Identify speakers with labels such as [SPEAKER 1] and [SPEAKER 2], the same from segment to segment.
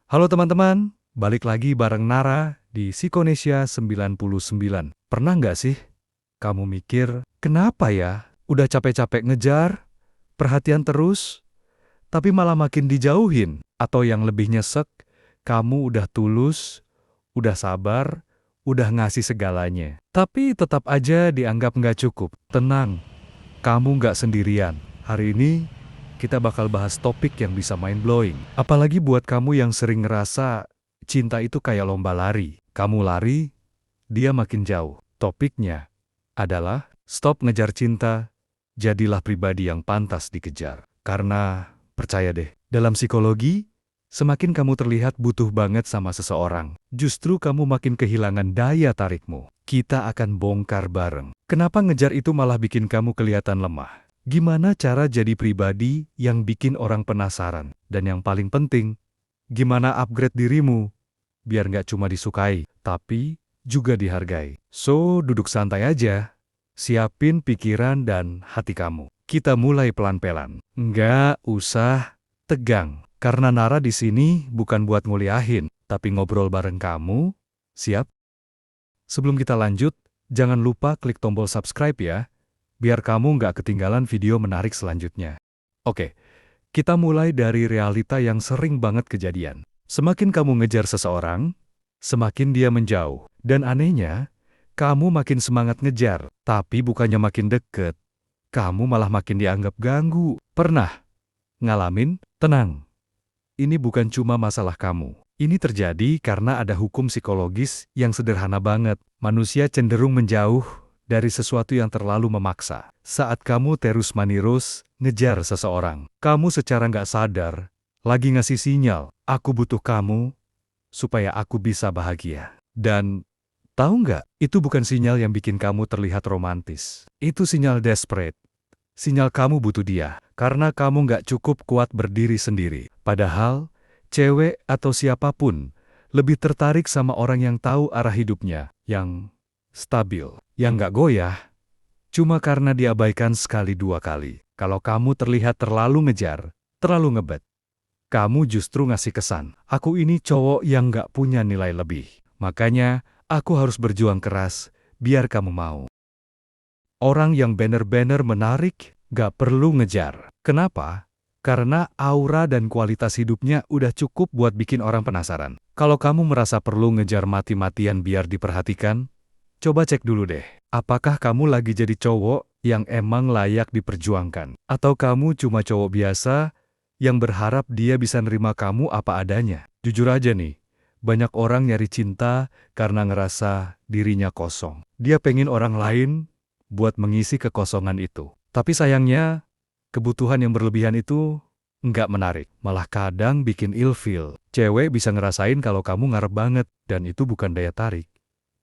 [SPEAKER 1] Halo teman-teman, balik lagi bareng Nara di Psikonesia 99. Pernah nggak sih kamu mikir, kenapa ya udah capek-capek ngejar, perhatian terus, tapi malah makin dijauhin? Atau yang lebih nyesek, kamu udah tulus, udah sabar, udah ngasih segalanya. Tapi tetap aja dianggap nggak cukup. Tenang, kamu nggak sendirian. Hari ini kita bakal bahas topik yang bisa mind-blowing. Apalagi buat kamu yang sering ngerasa cinta itu kayak lomba lari. Kamu lari, dia makin jauh. Topiknya adalah stop ngejar cinta, jadilah pribadi yang pantas dikejar. Karena, percaya deh, dalam psikologi, semakin kamu terlihat butuh banget sama seseorang, justru kamu makin kehilangan daya tarikmu. Kita akan bongkar bareng. Kenapa ngejar itu malah bikin kamu kelihatan lemah? Gimana cara jadi pribadi yang bikin orang penasaran? Dan yang paling penting, gimana upgrade dirimu biar nggak cuma disukai, tapi juga dihargai. So, duduk santai aja. Siapin pikiran dan hati kamu. Kita mulai pelan-pelan. Nggak usah tegang. Karena Nara di sini bukan buat nguliahin, tapi ngobrol bareng kamu. Siap? Sebelum kita lanjut, jangan lupa klik tombol subscribe ya, biar kamu nggak ketinggalan video menarik selanjutnya. Oke, kita mulai dari realita yang sering banget kejadian. Semakin kamu ngejar seseorang, semakin dia menjauh. Dan anehnya, kamu makin semangat ngejar, tapi bukannya makin deket, kamu malah makin dianggap ganggu. Pernah ngalamin? Tenang, ini bukan cuma masalah kamu. Ini terjadi karena ada hukum psikologis yang sederhana banget. Manusia cenderung menjauh dari sesuatu yang terlalu memaksa. Saat kamu terus-menerus ngejar seseorang, kamu secara nggak sadar lagi ngasih sinyal, aku butuh kamu supaya aku bisa bahagia. Dan tahu nggak, itu bukan sinyal yang bikin kamu terlihat romantis. Itu sinyal desperate. Sinyal kamu butuh dia, karena kamu nggak cukup kuat berdiri sendiri. Padahal, cewek atau siapapun lebih tertarik sama orang yang tahu arah hidupnya, yang stabil, yang nggak goyah, cuma karena diabaikan sekali dua kali. Kalau kamu terlihat terlalu ngejar, terlalu ngebet, kamu justru ngasih kesan, aku ini cowok yang nggak punya nilai lebih. Makanya, aku harus berjuang keras, biar kamu mau. Orang yang bener-bener menarik, nggak perlu ngejar. Kenapa? Karena aura dan kualitas hidupnya udah cukup buat bikin orang penasaran. Kalau kamu merasa perlu ngejar mati-matian biar diperhatikan, coba cek dulu deh, apakah kamu lagi jadi cowok yang emang layak diperjuangkan? Atau kamu cuma cowok biasa yang berharap dia bisa nerima kamu apa adanya? Jujur aja nih, banyak orang nyari cinta karena ngerasa dirinya kosong. Dia pengen orang lain buat mengisi kekosongan itu. Tapi sayangnya, kebutuhan yang berlebihan itu nggak menarik, malah kadang bikin ilfeel. Cewek bisa ngerasain kalau kamu ngarep banget, dan itu bukan daya tarik.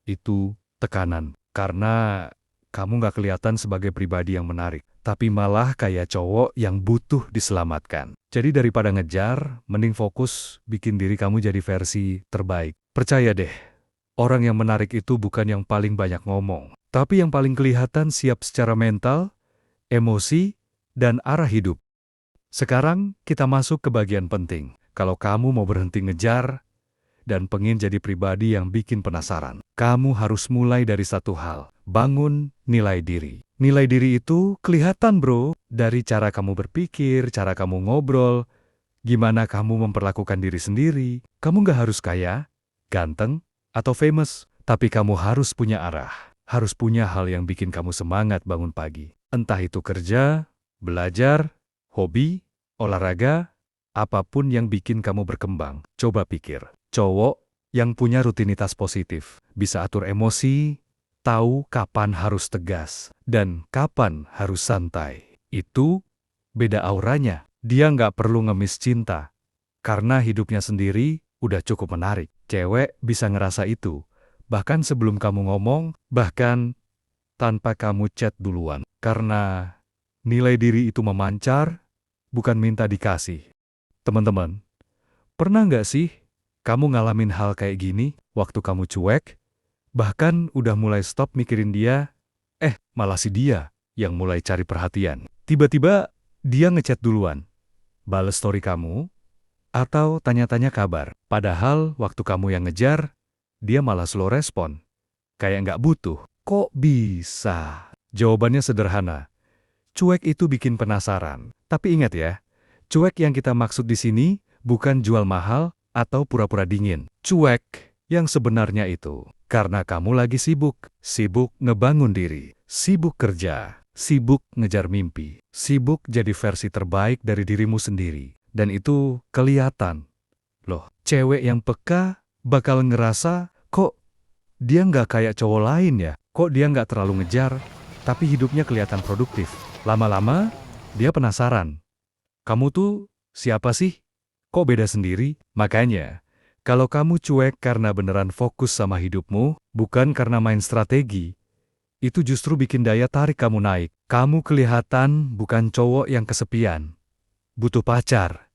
[SPEAKER 1] Itu tekanan, karena kamu nggak kelihatan sebagai pribadi yang menarik, tapi malah kayak cowok yang butuh diselamatkan. Jadi daripada ngejar, mending fokus bikin diri kamu jadi versi terbaik. Percaya deh, orang yang menarik itu bukan yang paling banyak ngomong, tapi yang paling kelihatan siap secara mental, emosi, dan arah hidup. Sekarang kita masuk ke bagian penting. Kalau kamu mau berhenti ngejar dan pengen jadi pribadi yang bikin penasaran, kamu harus mulai dari satu hal, bangun nilai diri. Nilai diri itu kelihatan bro, dari cara kamu berpikir, cara kamu ngobrol, gimana kamu memperlakukan diri sendiri. Kamu nggak harus kaya, ganteng, atau famous, tapi kamu harus punya arah. Harus punya hal yang bikin kamu semangat bangun pagi. Entah itu kerja, belajar, hobi, olahraga, apapun yang bikin kamu berkembang. Coba pikir, cowok yang punya rutinitas positif, bisa atur emosi, tahu kapan harus tegas, dan kapan harus santai. Itu beda auranya. Dia nggak perlu ngemis cinta, karena hidupnya sendiri udah cukup menarik. Cewek bisa ngerasa itu, bahkan sebelum kamu ngomong, bahkan tanpa kamu chat duluan. Karena nilai diri itu memancar, bukan minta dikasih. Teman-teman, pernah nggak sih kamu ngalamin hal kayak gini waktu kamu cuek? Bahkan udah mulai stop mikirin dia, malah si dia yang mulai cari perhatian. Tiba-tiba dia ngechat duluan, bales story kamu, atau tanya-tanya kabar. Padahal waktu kamu yang ngejar, dia malah slow respon. Kayak nggak butuh. Kok bisa? Jawabannya sederhana. Cuek itu bikin penasaran. Tapi ingat ya, cuek yang kita maksud di sini bukan jual mahal atau pura-pura dingin. Cuek yang sebenarnya itu karena kamu lagi sibuk ngebangun diri, sibuk kerja, sibuk ngejar mimpi, sibuk jadi versi terbaik dari dirimu sendiri. Dan itu kelihatan. Loh, cewek yang peka bakal ngerasa, kok dia nggak kayak cowok lain ya? Kok dia nggak terlalu ngejar, tapi hidupnya kelihatan produktif. Lama-lama, dia penasaran. Kamu tuh siapa sih? Kok beda sendiri? Makanya, kalau kamu cuek karena beneran fokus sama hidupmu, bukan karena main strategi, itu justru bikin daya tarik kamu naik. Kamu kelihatan bukan cowok yang kesepian, butuh pacar,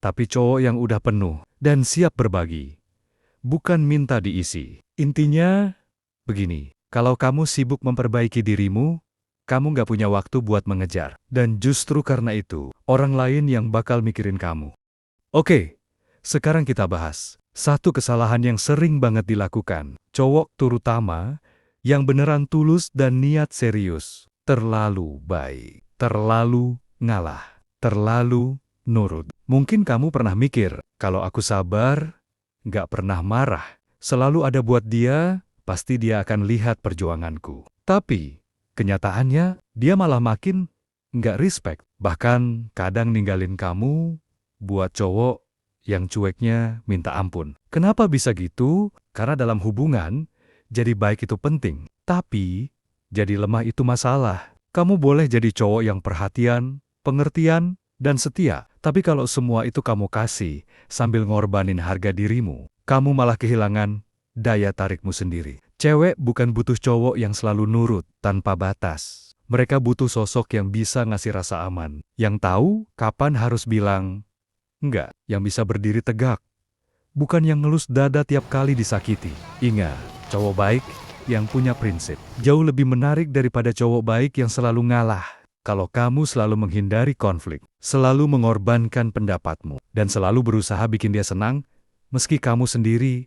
[SPEAKER 1] tapi cowok yang udah penuh dan siap berbagi. Bukan minta diisi. Intinya, begini, kalau kamu sibuk memperbaiki dirimu, kamu nggak punya waktu buat mengejar. Dan justru karena itu, orang lain yang bakal mikirin kamu. Oke, sekarang kita bahas. Satu kesalahan yang sering banget dilakukan, cowok terutama, yang beneran tulus dan niat serius. Terlalu baik, terlalu ngalah, terlalu nurut. Mungkin kamu pernah mikir, kalau aku sabar, nggak pernah marah, selalu ada buat dia, pasti dia akan lihat perjuanganku. Tapi, kenyataannya, dia malah makin nggak respect. Bahkan kadang ninggalin kamu buat cowok yang cueknya minta ampun. Kenapa bisa gitu? Karena dalam hubungan, jadi baik itu penting. Tapi, jadi lemah itu masalah. Kamu boleh jadi cowok yang perhatian, pengertian, dan setia. Tapi kalau semua itu kamu kasih sambil ngorbanin harga dirimu, kamu malah kehilangan daya tarikmu sendiri. Cewek bukan butuh cowok yang selalu nurut tanpa batas. Mereka butuh sosok yang bisa ngasih rasa aman, yang tahu kapan harus bilang enggak, yang bisa berdiri tegak, bukan yang ngelus dada tiap kali disakiti. Ingat, cowok baik yang punya prinsip jauh lebih menarik daripada cowok baik yang selalu ngalah. Kalau kamu selalu menghindari konflik, selalu mengorbankan pendapatmu, dan selalu berusaha bikin dia senang, meski kamu sendiri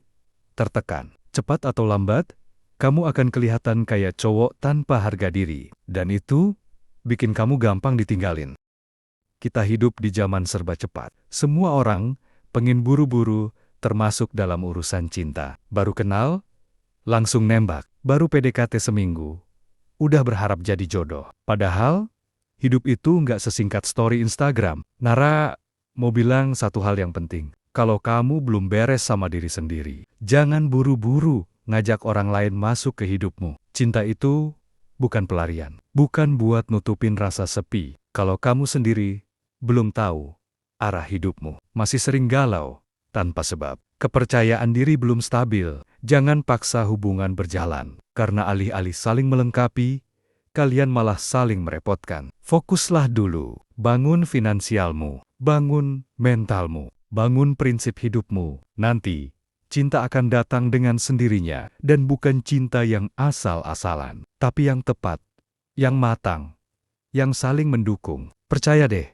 [SPEAKER 1] tertekan, cepat atau lambat, kamu akan kelihatan kayak cowok tanpa harga diri. Dan itu bikin kamu gampang ditinggalin. Kita hidup di zaman serba cepat. Semua orang pengen buru-buru, termasuk dalam urusan cinta. Baru kenal, langsung nembak. Baru PDKT seminggu, udah berharap jadi jodoh. Padahal, hidup itu nggak sesingkat story Instagram. Nara mau bilang satu hal yang penting. Kalau kamu belum beres sama diri sendiri, jangan buru-buru ngajak orang lain masuk ke hidupmu. Cinta itu bukan pelarian, bukan buat nutupin rasa sepi. Kalau kamu sendiri belum tahu arah hidupmu, masih sering galau tanpa sebab, kepercayaan diri belum stabil, jangan paksa hubungan berjalan. Karena alih-alih saling melengkapi, kalian malah saling merepotkan. Fokuslah dulu, bangun finansialmu, bangun mentalmu, bangun prinsip hidupmu. Nanti, cinta akan datang dengan sendirinya, dan bukan cinta yang asal-asalan, tapi yang tepat, yang matang, yang saling mendukung. Percaya deh,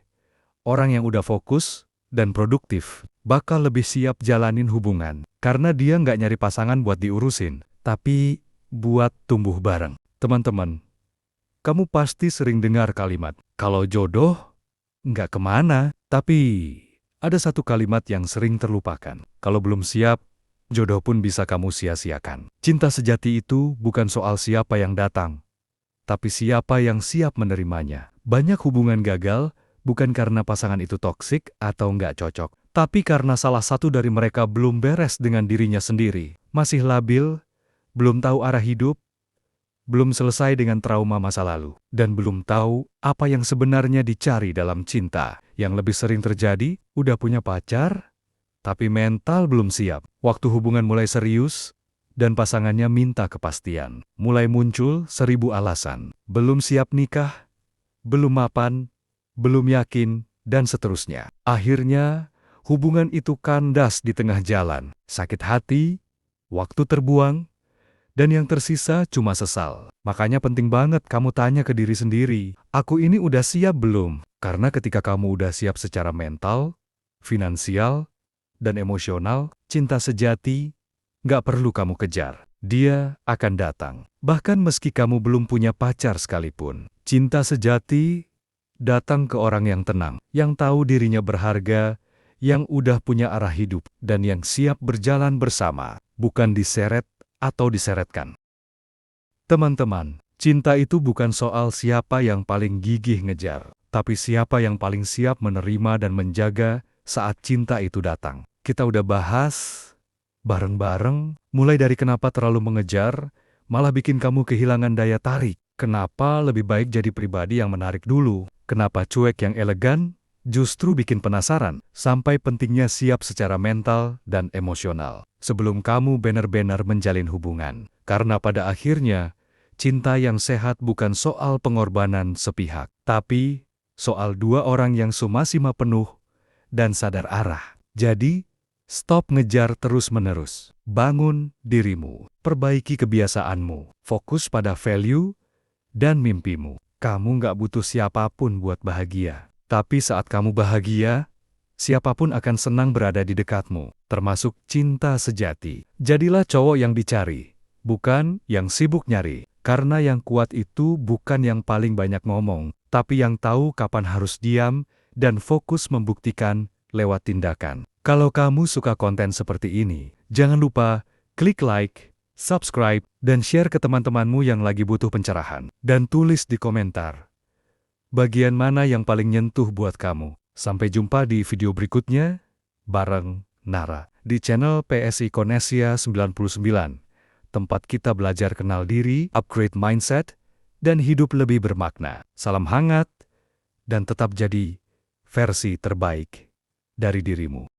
[SPEAKER 1] orang yang udah fokus dan produktif bakal lebih siap jalanin hubungan, karena dia nggak nyari pasangan buat diurusin, tapi buat tumbuh bareng. Teman-teman, kamu pasti sering dengar kalimat, kalau jodoh nggak kemana, tapi ada satu kalimat yang sering terlupakan. Kalau belum siap, jodoh pun bisa kamu sia-siakan. Cinta sejati itu bukan soal siapa yang datang, tapi siapa yang siap menerimanya. Banyak hubungan gagal bukan karena pasangan itu toksik atau nggak cocok, tapi karena salah satu dari mereka belum beres dengan dirinya sendiri, masih labil, belum tahu arah hidup, belum selesai dengan trauma masa lalu, dan belum tahu apa yang sebenarnya dicari dalam cinta. Yang lebih sering terjadi, udah punya pacar, tapi mental belum siap. Waktu hubungan mulai serius, dan pasangannya minta kepastian. Mulai muncul 1000 alasan. Belum siap nikah, belum mapan, belum yakin, dan seterusnya. Akhirnya, hubungan itu kandas di tengah jalan. Sakit hati, waktu terbuang, dan yang tersisa cuma sesal. Makanya penting banget kamu tanya ke diri sendiri, aku ini udah siap belum? Karena ketika kamu udah siap secara mental, finansial, dan emosional, cinta sejati, nggak perlu kamu kejar. Dia akan datang. Bahkan meski kamu belum punya pacar sekalipun. Cinta sejati datang ke orang yang tenang, yang tahu dirinya berharga, yang udah punya arah hidup, dan yang siap berjalan bersama, bukan diseret atau diseretkan. Teman-teman, cinta itu bukan soal siapa yang paling gigih ngejar, tapi siapa yang paling siap menerima dan menjaga saat cinta itu datang. Kita udah bahas bareng-bareng, mulai dari kenapa terlalu mengejar, malah bikin kamu kehilangan daya tarik. Kenapa lebih baik jadi pribadi yang menarik dulu? Kenapa cuek yang elegan justru bikin penasaran? Sampai pentingnya siap secara mental dan emosional sebelum kamu benar-benar menjalin hubungan. Karena pada akhirnya, cinta yang sehat bukan soal pengorbanan sepihak, tapi soal dua orang yang suma-sima penuh dan sadar arah. Jadi, stop ngejar terus-menerus. Bangun dirimu, perbaiki kebiasaanmu, fokus pada value dan mimpimu. Kamu nggak butuh siapapun buat bahagia. Tapi saat kamu bahagia, siapapun akan senang berada di dekatmu, termasuk cinta sejati. Jadilah cowok yang dicari, bukan yang sibuk nyari. Karena yang kuat itu bukan yang paling banyak ngomong, tapi yang tahu kapan harus diam dan fokus membuktikan lewat tindakan. Kalau kamu suka konten seperti ini, jangan lupa klik like, subscribe, dan share ke teman-temanmu yang lagi butuh pencerahan. Dan tulis di komentar, bagian mana yang paling nyentuh buat kamu. Sampai jumpa di video berikutnya, bareng Nara, di channel PSI Konesia 99. Tempat kita belajar kenal diri, upgrade mindset, dan hidup lebih bermakna. Salam hangat, dan tetap jadi versi terbaik dari dirimu.